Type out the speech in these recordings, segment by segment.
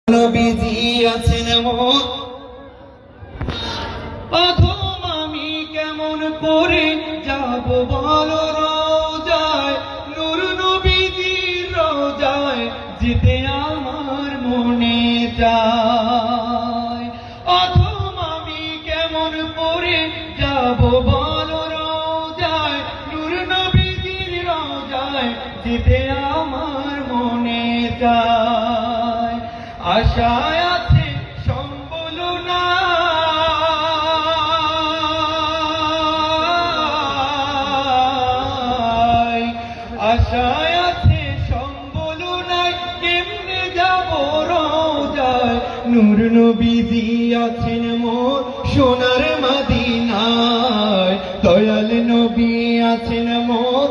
নবীজি আছেন মোর অধম আমি কেমন করে যাব বলো রোজায় নূর নবীজির রোজায় যেতে আমার মনে চায়। অধম আমি কেমন করে যাব বলো রোজায় নূর নবীজির রোজায় যেতে আমার মনে চায়। আশায় আছে সম্বল নাই, আশায় আছে সম্বল নাই, কেমনে যাব রোজায় নূর নবীজি আছেন মোর সোনার মদিনায়। দয়াল নবী আছেন মোর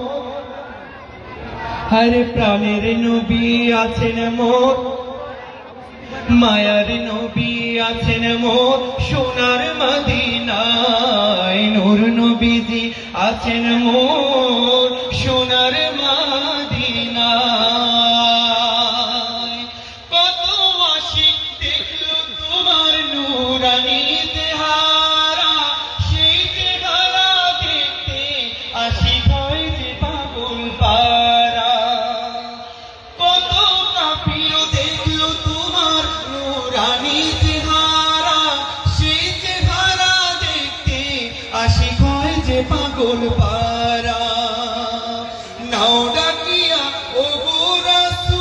হরে প্রাণের নবী আছেন মোর মায়ার নবী আছেন মোর সোনার মদিনায়। নূর নবীজি আছেন মোর সোনার মদিনায়। কত আশিক দেখলো তোমার নূরানী চেহারা, সেই চেহারা দেখতে আশিক হয় যে পাগল পারা। কত কাফির দেখলো তোমার নূরানী চেহারা, সেই চেহারা দেখতে আশিক হয় যে পাগল পারা। নাও ডাকিয়া ওগো রাসূল,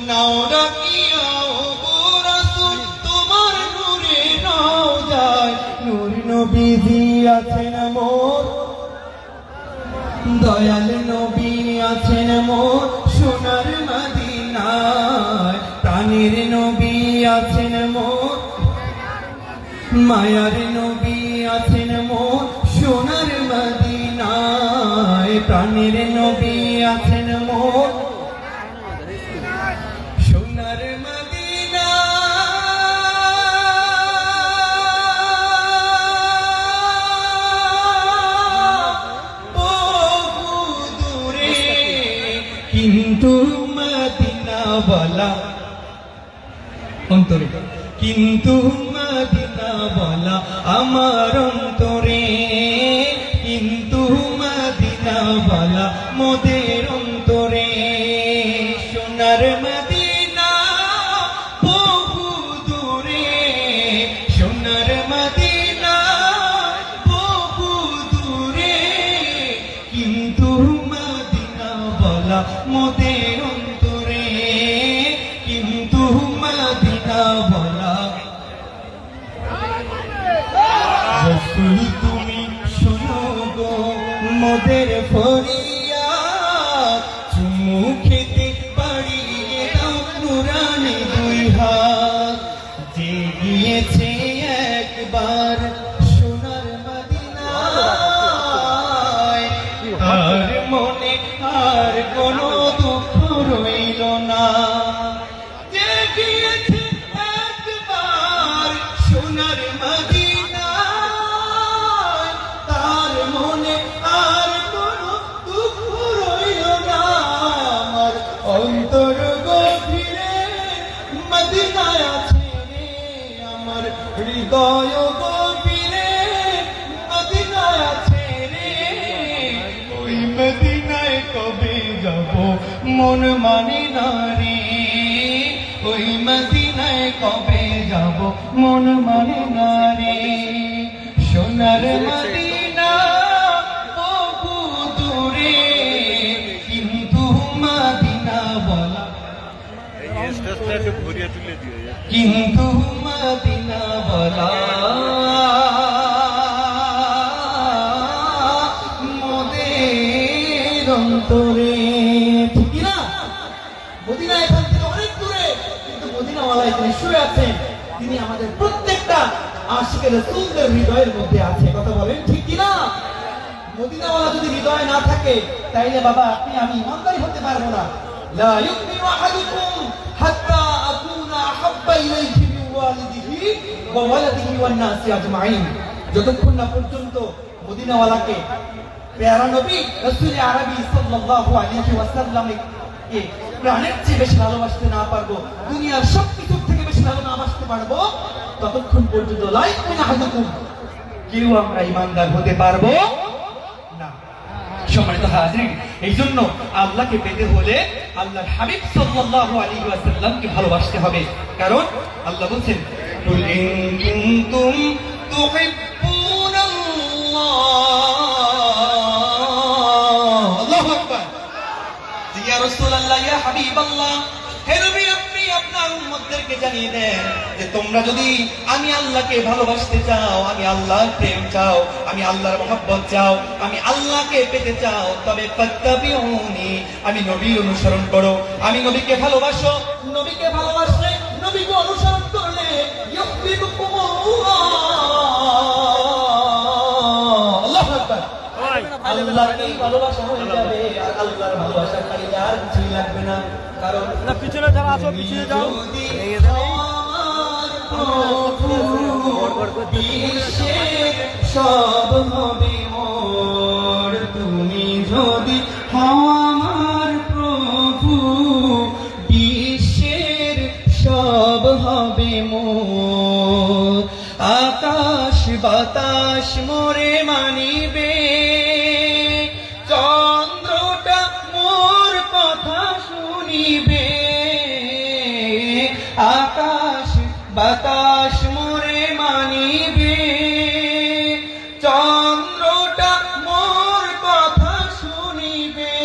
নাও ডাকিয়া ওগো রাসূল, তোমার নূরে রওজায় নূর নবীজি আছেন মোর। দয়াল নবী আছেন মোর সোনার মদিনায়। প্রাণের নবী আছেন মোর মায়ার নবী আছেন মোর সোনার মদিনায়। প্রাণের নবী আছেন মোর সোনার কিন্তু মদিনাওয়ালা অন্তরে, কিন্তু মদিনাওয়ালা আমার অন্তরে, কিন্তু মদিনাওয়ালা মোদের অন্তরে। সোনার মদিনা বহু দূরে, সোনার মদিনা বহু দূরে, কিন্তু মদিনাওয়ালা মোদের অন্তরে, কিন্তু মদিনাওয়ালা। রাসূল তুমি শোনো গো মোদের ফরিয়াদ, চুমু খেতে বাড়িয়ে দাও নূরানী দুই হাত। যে গিয়েছে একবার সোনার মদিনায়, তার মনে আর কোনো দুঃখ রইল না। যে গিয়েছে একবার সোনার মদিনায়, তার মনে আর কোনো দুঃখ রইল না। আমার অন্তর গভীরে মদিনায় আছে রে, আমার হৃদয় গভীরে মদিনায় আছে রে। ওই মদিনায় কবে যাব মন মানে না রে, ওই মদিনায় কবে যাব মন মানে না রে। সোনার মদিনা বহু দূরে, কিন্তু মদিনাওয়ালা, কিন্তু মদিনাওয়ালা মোদের অন্তরে। ঠিক না? মদিনা এখান থেকে অনেক দূরে, কিন্তু মদিনাওয়ালায় তিনি শুয়ে আছেন। তিনি আমাদের প্রত্যেকটা আশিকের রাসূলের হৃদয়ের মধ্যে আছে। কথা বলেন ঠিক কিনা? মদিনাওয়ালা যদি হৃদয়ে না থাকে, তাইলে বাবা আপনি আমি ইমানদারি হতে পারবো না। লা ইউমিনু আহাদুকুম হাত্তা আকুনা আহাব্বা ইলাইহি মিন ওয়ালিদিহি ওয়া ওয়ালাদিহি ওয়ান নাসি আজমাইন। যতক্ষণ না পর্যন্ত মদিনাওয়ালাকে প্যারা নবী রাসূল আরবি সাল্লাল্লাহু আলাইহি ওয়াসাল্লাম কে প্রাণের চেয়ে বেশি ভালোবাসতে না পারবো, দুনিয়ার সবকিছুর থেকে বেশি ভালোবাসতে পারবো, ততক্ষণ পর্যন্ত লাইকুন আহাদুকুম, কেউ আমরা ইমানদার হতে পারবো না। সম্মানিত হাজিরিন, এই জন্য আল্লাহকে পেতে হলে আল্লাহর হাবিব সাল্লাল্লাহু আলাইহি ওয়াসাল্লামকে ভালোবাসতে হবে। কারণ আল্লাহ বলছেন, কুল ইন কুনতুম তুহিব্বুনাল্লাহ, আল্লাহু আকবার, ইয়া রাসূলুল্লাহ, ইয়া হাবিবাল্লাহ, হে নবী আপনি আপনার উম্মতদেরকে জানিয়ে দেন যে তোমরা যদি আমি আল্লাহকে ভালোবাসতে চাও, আমি আল্লাহর প্রেম চাও, আমি আল্লাহর মহব্বত চাও, আমি আল্লাহকে পেতে চাও, তবে ফাত্তাবিউনি, আমি নবীর অনুসরণ করো। আমি নবীকে ভালোবাসো, নবীকে ভালোবাসলে, নবীকে অনুসরণ করলে ইউহিব্বুকুমুল্লাহ, আল্লাহু আকবার, আল্লাহকে ভালোবাসা হয়ে যাবে, আর আল্লাহর ভালোবাসা খালি আর কিছুই লাগবে না। কারণ পিছনে যারা আছো পিছনে যাও, বিশ্বের সব হবে মোর, তুমি যদি হও আমার প্রভু, বিশ্বের সব হবে মোর। আকাশ বাতাস মোরে মানিবে, চন্দ্রটা মোর কথা শুনিবে, আকাশ বাতাস মোরে মানিবে, চন্দ্রটা মোর কথা শুনিবে,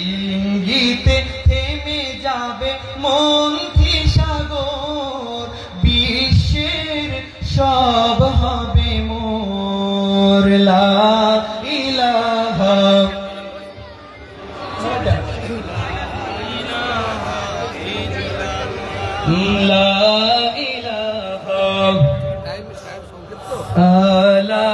ইঙ্গিতে থেমে যাবে মন্থি সাগর, বিশ্বের সব হবে মোর। লা ইলাহা লা ইলাহা লা